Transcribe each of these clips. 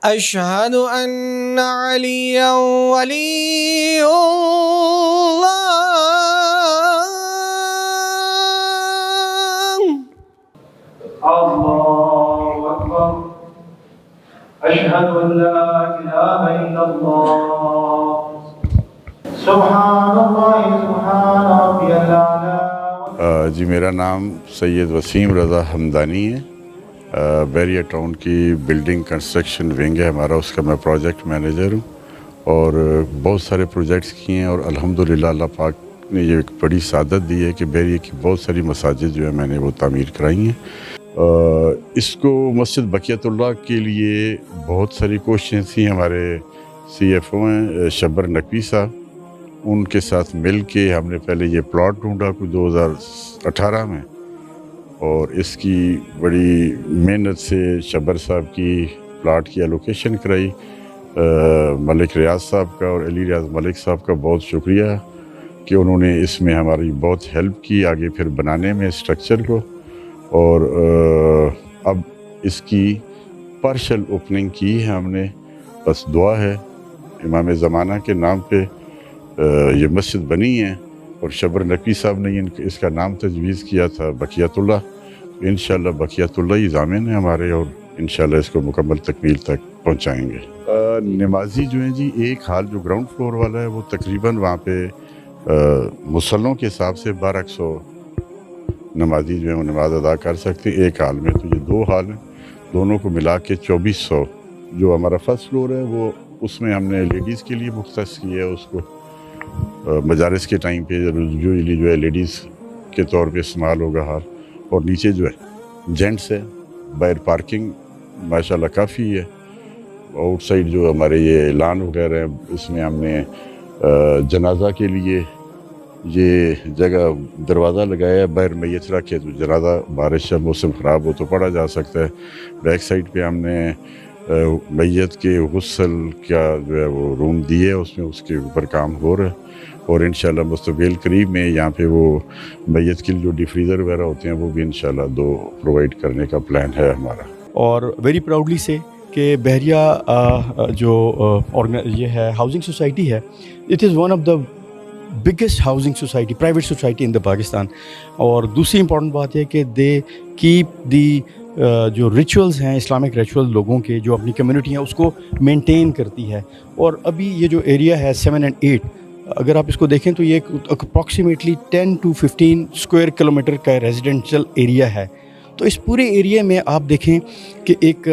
أشهد أن عليا ولي الله. الله أكبر. أشهد أن لا إله إلا الله. سبحان الله سبحان ربي الأعلى. جی میرا نام سید وسیم رضا حمدانی ہے. بیریا ٹاؤن کی بلڈنگ کنسٹرکشن ونگ ہے ہمارا، اس کا میں پروجیکٹ مینیجر ہوں اور بہت سارے پروجیکٹس کیے ہیں اور الحمدللہ اللہ پاک نے یہ ایک بڑی سعادت دی ہے کہ بیریا کی بہت ساری مساجد جو ہے میں نے وہ تعمیر کرائی ہیں. اس کو مسجد بقیت اللہ کے لیے بہت ساری کوششیں تھیں. ہمارے سی ایف او ہیں شبر نقوی صاحب، ان کے ساتھ مل کے ہم نے پہلے یہ پلاٹ ڈھونڈا کوئی 2018 میں، اور اس کی بڑی محنت سے شبر صاحب کی پلاٹ کی الوکیشن کرائی. ملک ریاض صاحب کا اور علی ریاض ملک صاحب کا بہت شکریہ کہ انہوں نے اس میں ہماری بہت ہیلپ کی آگے پھر بنانے میں اسٹرکچر کو. اور اب اس کی پارشل اوپننگ کی ہے ہم نے. بس دعا ہے امام زمانہ کے نام پہ یہ مسجد بنی ہے اور شبر نقوی صاحب نے اس کا نام تجویز کیا تھا بقیت اللہ. انشاءاللہ بقیت اللہ ہی ضامن ہے ہمارے اور انشاءاللہ اس کو مکمل تکمیل تک پہنچائیں گے. نمازی جو ہیں جی، ایک حال جو گراؤنڈ فلور والا ہے وہ تقریباً وہاں پہ مصلوں کے حساب سے 1200 نمازی جو ہیں وہ نماز ادا کر سکتے ہیں ایک حال میں. تو یہ دو حال ہیں، دونوں کو ملا کے 2400. جو ہمارا فرسٹ فلور ہے وہ اس میں ہم نے لیڈیز کے لیے مختص کیا ہے، اس کو مجالس کے ٹائم پہ یوزلی جو ہے لیڈیز کے طور پہ استعمال ہوگا حال. اور نیچے جو ہے جینٹس ہے. باہر پارکنگ ماشاءاللہ کافی ہے. آؤٹ سائڈ جو ہمارے یہ لان وغیرہ ہیں اس میں ہم نے جنازہ کے لیے یہ جگہ دروازہ لگایا ہے. باہر میت رکھے تو جنازہ بارش کا موسم خراب ہو تو پڑھا جا سکتا ہے. بیک سائڈ پہ ہم نے میت کے غسل کا جو ہے وہ روم دیے، اس میں اس کے اوپر کام ہو رہا ہے. اور انشاءاللہ مستقبل قریب میں یہاں پہ وہ میت کے جو ڈیفریزر وغیرہ ہوتے ہیں وہ بھی انشاءاللہ 2 پرووائڈ کرنے کا پلان ہے ہمارا. اور ویری پراؤڈلی سے کہ بحریہ جو یہ ہے ہاؤسنگ سوسائٹی ہے، it is one of the biggest housing society, private society in the Pakistan. اور دوسری امپورٹنٹ بات ہے کہ دے کیپ دی جو ریچولز ہیں اسلامک ریچول لوگوں کے جو اپنی کمیونٹی ہیں اس کو مینٹین کرتی ہے. اور ابھی یہ جو ایریا ہے 7 and 8، اگر آپ اس کو دیکھیں تو یہ اپروکسیمیٹلی 10 to 15 اسکوائر کلومیٹر کا ریزیڈنشل ایریا ہے. تو اس پورے ایریا میں آپ دیکھیں کہ ایک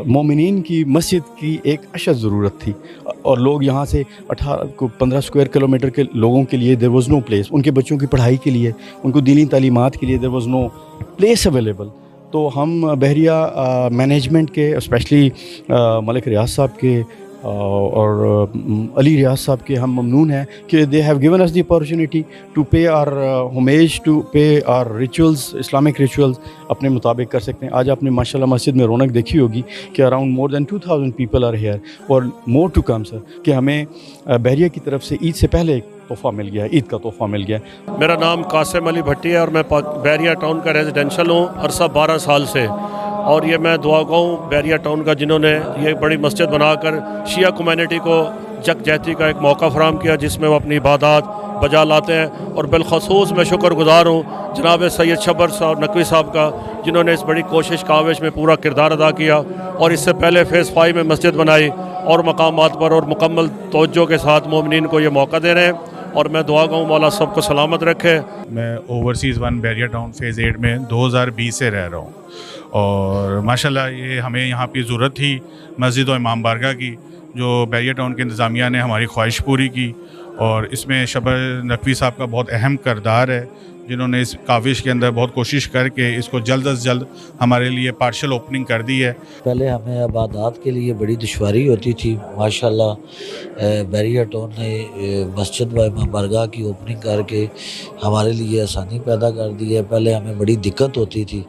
مومنین کی مسجد کی ایک اشد ضرورت تھی، اور لوگ یہاں سے 15 اسکوائر کلومیٹر کے لوگوں کے لیے دیر واز نو پلیس. ان کے بچوں کی پڑھائی کے لیے، ان کو دینی تعلیمات کے لیے there was no place available. تو ہم بحریہ مینجمنٹ کے اسپیشلی ملک ریاض صاحب کے اور علی ریاض صاحب کے ہم ممنون ہیں کہ they have given us the opportunity to pay our homage, to pay our rituals, Islamic rituals اپنے مطابق کر سکتے ہیں. آج آپ نے ماشاءاللہ مسجد میں رونق دیکھی ہوگی کہ around more than 2000 people are here اور مور ٹو کم سر. کہ ہمیں بحریہ کی طرف سے عید سے پہلے ایک تحفہ مل گیا ہے، عید کا تحفہ مل گیا ہے. میرا نام قاسم علی بھٹی ہے اور میں بحریہ ٹاؤن کا ریزیڈینشل ہوں عرصہ 12 سال سے. اور یہ میں دعا گو ہوں بحریہ ٹاؤن کا جنہوں نے یہ بڑی مسجد بنا کر شیعہ کمیونٹی کو یکجہتی کا ایک موقع فراہم کیا جس میں وہ اپنی عبادات بجا لاتے ہیں. اور بالخصوص میں شکر گزار ہوں جناب سید شبر صاحب نقوی صاحب کا، جنہوں نے اس بڑی کوشش کاوش میں پورا کردار ادا کیا اور اس سے پہلے فیز 5 میں مسجد بنائی اور مقامات پر اور مکمل توجہ کے ساتھ مومنین کو یہ موقع دے رہے ہیں. اور میں دعا گاؤں مولا سب کو سلامت رکھے. میں اوورسیز 1 بحریہ ٹاؤن فیز 8 میں 2020 سے رہ رہا ہوں، اور ماشاءاللہ یہ ہمیں یہاں پہ ضرورت تھی مسجد و امام بارگاہ کی، جو بحریہ ٹاؤن کے انتظامیہ نے ہماری خواہش پوری کی. اور اس میں شبر نقوی صاحب کا بہت اہم کردار ہے، جنہوں نے اس کاوش کے اندر بہت کوشش کر کے اس کو جلد از جلد ہمارے لیے پارشل اوپننگ کر دی ہے. پہلے ہمیں عبادات کے لیے بڑی دشواری ہوتی تھی. ماشاءاللہ بحریہ ٹاؤن نے مسجد و امام بارگاہ کی اوپننگ کر کے ہمارے لیے آسانی پیدا کر دی ہے. پہلے ہمیں بڑی دقت ہوتی تھی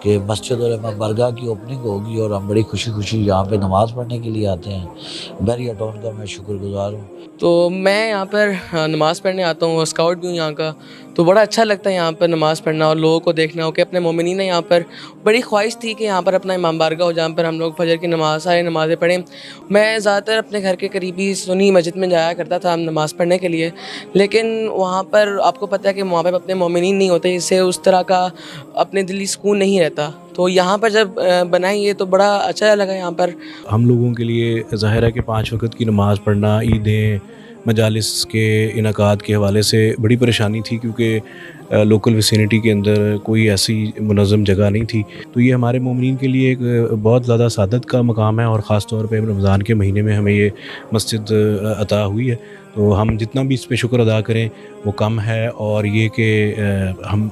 کہ مسجد اور امام بارگاہ کی اوپننگ ہوگی اور ہم بڑی خوشی خوشی یہاں پہ نماز پڑھنے کے لیے آتے ہیں. بحریہ ٹاؤن کا میں شکر گزار ہوں. تو میں یہاں پر نماز پڑھنے آتا ہوں، اسکاؤٹ بھی ہوں یہاں کا. تو بڑا اچھا لگتا ہے یہاں پر نماز پڑھنا اور لوگوں کو دیکھنا ہو کہ اپنے مومنین نے یہاں پر بڑی خواہش تھی کہ یہاں پر اپنا امام بارگاہ ہو جہاں پر ہم لوگ فجر کی نماز سارے نمازیں پڑھیں. میں زیادہ تر اپنے گھر کے قریبی سنی مسجد میں جایا کرتا تھا نماز پڑھنے کے لیے, لیکن وہاں پر آپ کو پتہ ہے کہ وہاں پہ اپنے مومنین نہیں ہوتے, اس سے اس طرح کا اپنے دلی سکون نہیں رہتا. تو یہاں پر جب بنائی یہ تو بڑا اچھا لگا یہاں پر. ہم لوگوں کے لیے ظاہر ہے کہ 5 وقت کی نماز پڑھنا, عیدیں, مجالس کے انعقاد کے حوالے سے بڑی پریشانی تھی, کیونکہ لوکل ویسینٹی کے اندر کوئی ایسی منظم جگہ نہیں تھی. تو یہ ہمارے مومنین کے لیے ایک بہت زیادہ سعادت کا مقام ہے, اور خاص طور پہ رمضان کے مہینے میں ہمیں یہ مسجد عطا ہوئی ہے. تو ہم جتنا بھی اس پہ شکر ادا کریں وہ کم ہے, اور یہ کہ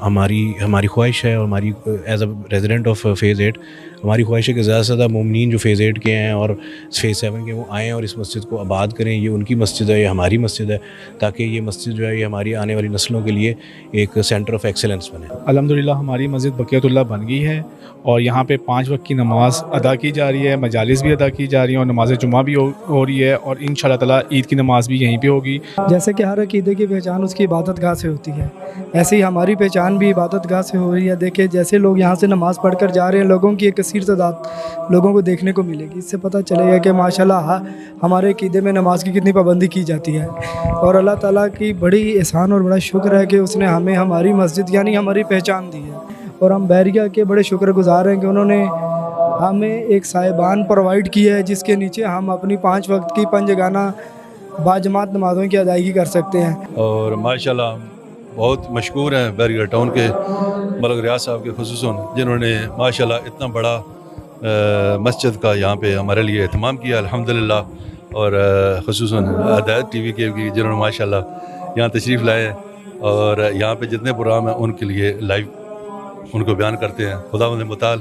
ہماری خواہش ہے, اور ہماری as a resident of phase 8 ہماری خواہش ہے کہ زیادہ سے زیادہ مومنین جو فیز 8 کے ہیں اور فیز 7 کے وہ آئیں اور اس مسجد کو آباد کریں. یہ ان کی مسجد ہے, یہ ہماری مسجد ہے, تاکہ یہ مسجد جو ہے یہ ہماری آنے والی نسلوں کے لیے ایک سینٹر آف ایکسلنس بنے. الحمدللہ ہماری مسجد بقیت اللہ بن گئی ہے, اور یہاں پہ 5 وقت کی نماز ادا کی جا رہی ہے, مجالس بھی ادا کی جا رہی ہیں, اور نماز جمعہ بھی ہو رہی ہے, اور انشاءاللہ تعالیٰ عید کی نماز بھی یہیں پہ ہوگی. جیسے کہ ہر عقیدے کی پہچان اس کی عبادت گاہ سے ہوتی ہے, ایسے ہی ہماری پہچان بھی عبادت گاہ سے ہو رہی ہے. دیکھیں جیسے لوگ یہاں سے نماز پڑھ کر جا رہے ہیں, لوگوں کی ایک کثیر تعداد لوگوں کو دیکھنے کو ملے گی. اس سے پتہ چلے گا کہ ماشاءاللہ ہمارے عقیدے میں نماز کی کتنی پابندی کی جاتی ہے, اور اللہ تعالیٰ کی بڑی احسان اور بڑا شکر ہے کہ اس نے ہمیں ہماری مسجد یعنی ہماری پہچان دی ہے. اور ہم بحریہ کے بڑے شکر گزار ہیں کہ انہوں نے ہمیں ایک صاحبان پرووائڈ کی ہے جس کے نیچے ہم اپنی 5 وقت کی 5 جگانہ باجماعت نمازوں کی ادائیگی کر سکتے ہیں. اور ماشاءاللہ بہت مشکور ہیں بحریہ ٹاؤن کے ملک ریاض صاحب کے خصوصاً, جنہوں نے ماشاءاللہ اتنا بڑا مسجد کا یہاں پہ ہمارے لیے اہتمام کیا الحمدللہ. اور خصوصاً ہدایت ٹی وی کے بھی جنہوں نے ماشاءاللہ یہاں تشریف لائے ہیں, اور یہاں پہ جتنے پروگرام ہیں ان کے لیے لائیو ان کو بیان کرتے ہیں. خداوند متعال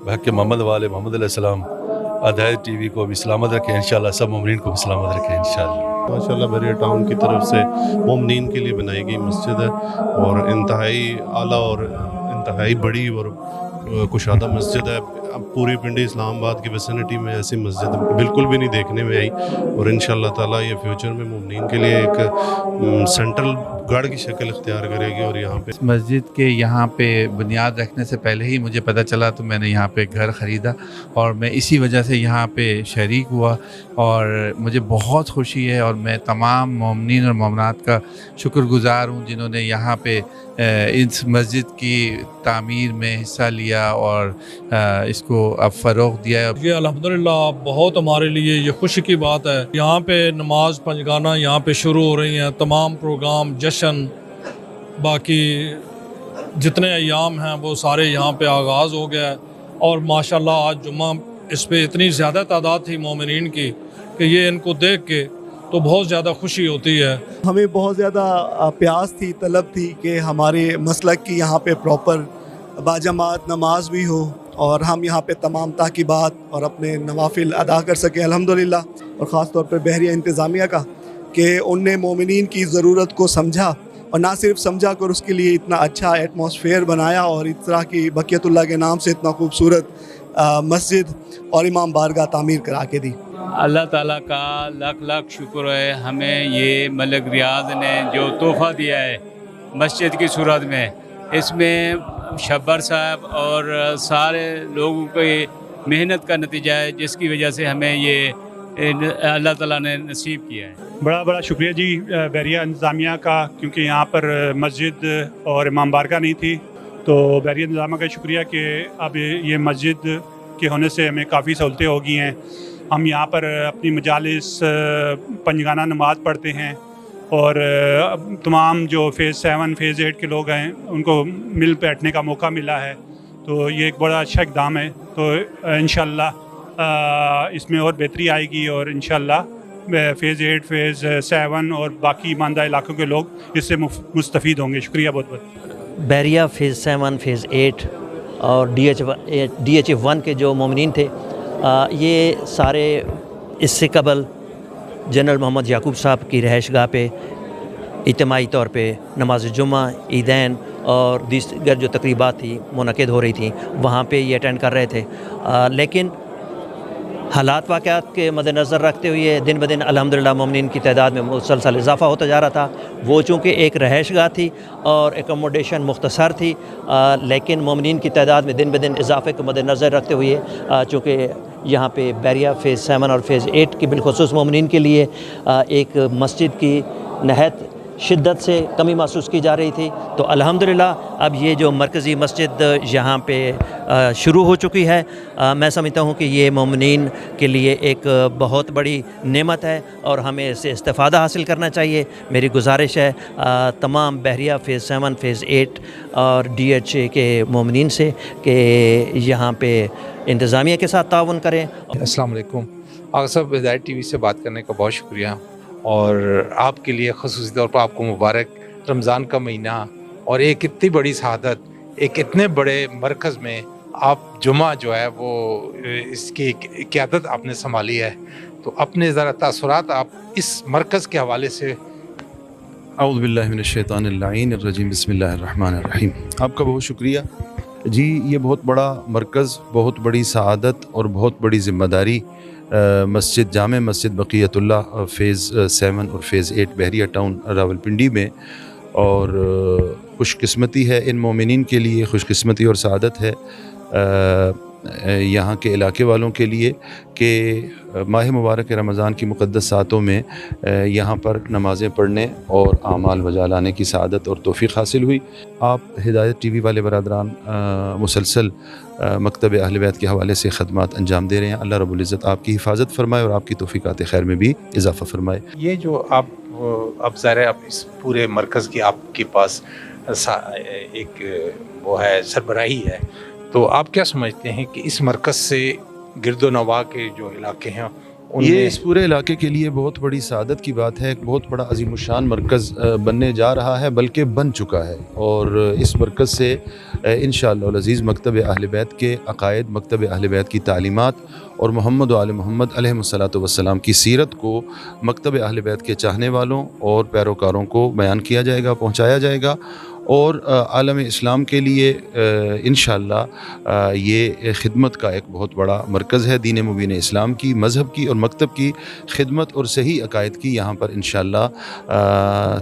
بحق محمد والے محمد علیہ السلام ہدایت ٹی وی کو بھی سلامت رکھیں انشاءاللہ, سب مومنین کو بھی سلامت رکھیں انشاءاللہ. ماشاءاللہ بحریہ ٹاؤن کی طرف سے مومنین کے لیے بنائی گئی مسجد ہے, اور انتہائی اعلیٰ اور انتہائی بڑی اور کشادہ مسجد ہے. اب پوری پنڈی اسلام آباد کی ویسینٹی میں ایسی مسجد بالکل بھی نہیں دیکھنے میں آئی, اور انشاءاللہ تعالیٰ یہ فیوچر میں مومنین کے لیے ایک سینٹرل گڑھ کی شکل اختیار کرے گی. اور یہاں پہ مسجد کے یہاں پہ بنیاد رکھنے سے پہلے ہی مجھے پتہ چلا, تو میں نے یہاں پہ گھر خریدا, اور میں اسی وجہ سے یہاں پہ شریک ہوا, اور مجھے بہت خوشی ہے. اور میں تمام مومنین اور مومنات کا شکر گزار ہوں جنہوں نے یہاں پہ اس مسجد کی تعمیر میں حصہ لیا اور اس کو اب فروغ دیا ہے. یہ الحمدللہ بہت ہمارے لیے یہ خوشی کی بات ہے. یہاں پہ نماز 5 گانہ یہاں پہ شروع ہو رہی ہیں, تمام پروگرام جشن باقی جتنے ایام ہیں وہ سارے یہاں پہ آغاز ہو گیا ہے. اور ماشاءاللہ آج جمعہ اس پہ اتنی زیادہ تعداد تھی مومنین کی کہ یہ ان کو دیکھ کے تو بہت زیادہ خوشی ہوتی ہے. ہمیں بہت زیادہ پیاس تھی, طلب تھی کہ ہمارے مسلک کی یہاں پہ پراپر باجماعت نماز بھی ہو, اور ہم یہاں پہ تمام تعقیبات اور اپنے نوافل ادا کر سکیں الحمدللہ. اور خاص طور پر بحریہ انتظامیہ کا کہ ان نے مومنین کی ضرورت کو سمجھا, اور نہ صرف سمجھا کر اس کے لیے اتنا اچھا ایٹماسفیئر بنایا, اور اس طرح کی بقیت اللہ کے نام سے اتنا خوبصورت مسجد اور امام بارگاہ تعمیر کرا کے دی. اللہ تعالیٰ کا لاکھ لاکھ شکر ہے, ہمیں یہ ملک ریاض نے جو تحفہ دیا ہے مسجد کی صورت میں. اس میں شبر صاحب اور سارے لوگوں کی محنت کا نتیجہ ہے, جس کی وجہ سے ہمیں یہ اللہ تعالیٰ نے نصیب کیا ہے. بڑا شکریہ جی بحریہ انتظامیہ کا, کیونکہ یہاں پر مسجد اور امام بارگاہ نہیں تھی, تو بحریہ انتظامیہ کا شکریہ کہ اب یہ مسجد کے ہونے سے ہمیں کافی سہولتیں ہو گئی ہیں. ہم یہاں پر اپنی مجالس 5 گانہ نماز پڑھتے ہیں, اور تمام جو فیز 7 فیز 8 کے لوگ ہیں ان کو مل بیٹھنے کا موقع ملا ہے. تو یہ ایک بڑا اچھا اقدام ہے. تو انشاءاللہ اس میں اور بہتری آئے گی, اور انشاءاللہ فیز 8 فیز 7 اور باقی ماندہ علاقوں کے لوگ اس سے مستفید ہوں گے. شکریہ بہت بہت. بحریہ فیز 7 فیز 8 اور ڈی ایچ 1 کے جو مومنین تھے, یہ سارے اس سے قبل جنرل محمد یعقوب صاحب کی رہائش گاہ پہ اجتماعی طور پہ نماز جمعہ, عیدین اور دیگر جو تقریبات تھی منعقد ہو رہی تھیں, وہاں پہ یہ اٹینڈ کر رہے تھے. لیکن حالات واقعات کے مد نظر رکھتے ہوئے دن بدن الحمدللہ مومنین کی تعداد میں مسلسل اضافہ ہوتا جا رہا تھا. وہ چونکہ ایک رہائش گاہ تھی اور ایکوموڈیشن مختصر تھی، لیکن مومنین کی تعداد میں دن بدن اضافے کو مد نظر رکھتے ہوئے چونکہ یہاں پہ بیریا فیز 7 اور فیز 8 کی بالخصوص مومنین کے لیے ایک مسجد کی نہایت شدت سے کمی محسوس کی جا رہی تھی، تو الحمدللہ اب یہ جو مرکزی مسجد یہاں پہ شروع ہو چکی ہے، میں سمجھتا ہوں کہ یہ مومنین کے لیے ایک بہت بڑی نعمت ہے اور ہمیں اس سے استفادہ حاصل کرنا چاہیے. میری گزارش ہے تمام بحریہ فیز 7 فیز 8 اور DHA کے مومنین سے کہ یہاں پہ انتظامیہ کے ساتھ تعاون کریں. السلام علیکم. آغا صاحب، ہدایت ٹی وی سے بات کرنے کا بہت شکریہ، اور آپ کے لیے خصوصی طور پر آپ کو مبارک رمضان کا مہینہ اور ایک اتنی بڑی سعادت، ایک اتنے بڑے مرکز میں آپ جمعہ جو ہے وہ اس کی قیادت آپ نے سنبھالی ہے، تو اپنے ذرا تاثرات آپ اس مرکز کے حوالے سے. اعوذ باللہ من الشیطان اللعین الرجیم، بسم اللہ الرحمن الرحیم. آپ کا بہت شکریہ جی. یہ بہت بڑا مرکز، بہت بڑی سعادت اور بہت بڑی ذمہ داری مسجد جامع مسجد بقیت اللہ فیز 7 اور فیز 8 بحریہ ٹاؤن راولپنڈی میں، اور خوش قسمتی ہے ان مومنین کے لیے، خوش قسمتی اور سعادت ہے یہاں کے علاقے والوں کے لیے کہ ماہ مبارک رمضان کی مقدس ساعتوں میں یہاں پر نمازیں پڑھنے اور اعمال بجا لانے کی سعادت اور توفیق حاصل ہوئی. آپ ہدایت ٹی وی والے برادران مسلسل مکتب اہل بیت کے حوالے سے خدمات انجام دے رہے ہیں. اللہ رب العزت آپ کی حفاظت فرمائے اور آپ کی توفیقات خیر میں بھی اضافہ فرمائے. یہ جو آپ اب ظاہر ہے اب اس پورے مرکز کی آپ کے پاس ایک وہ ہے سربراہی ہے، تو آپ کیا سمجھتے ہیں کہ اس مرکز سے گرد و نواح کے جو علاقے ہیں یہ اس پورے علاقے کے لیے بہت بڑی سعادت کی بات ہے. ایک بہت بڑا عظیم الشان مرکز بننے جا رہا ہے، بلکہ بن چکا ہے، اور اس مرکز سے انشاءاللہ العزیز مکتب اہل بیت کے عقائد، مکتب اہل بیت کی تعلیمات اور محمد و آل محمد علیہ الصلاۃ والسلام کی سیرت کو مکتب اہل بیت کے چاہنے والوں اور پیروکاروں کو بیان کیا جائے گا، پہنچایا جائے گا، اور عالم اسلام کے لیے انشاءاللہ یہ خدمت کا ایک بہت بڑا مرکز ہے. دین مبین اسلام کی، مذہب کی اور مکتب کی خدمت اور صحیح عقائد کی یہاں پر انشاءاللہ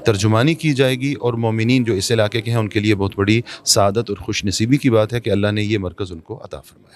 ترجمانی کی جائے گی، اور مومنین جو اس علاقے کے ہیں ان کے لیے بہت بڑی سعادت اور خوش نصیبی کی بات ہے کہ اللہ نے یہ مرکز ان کو عطا فرمایا.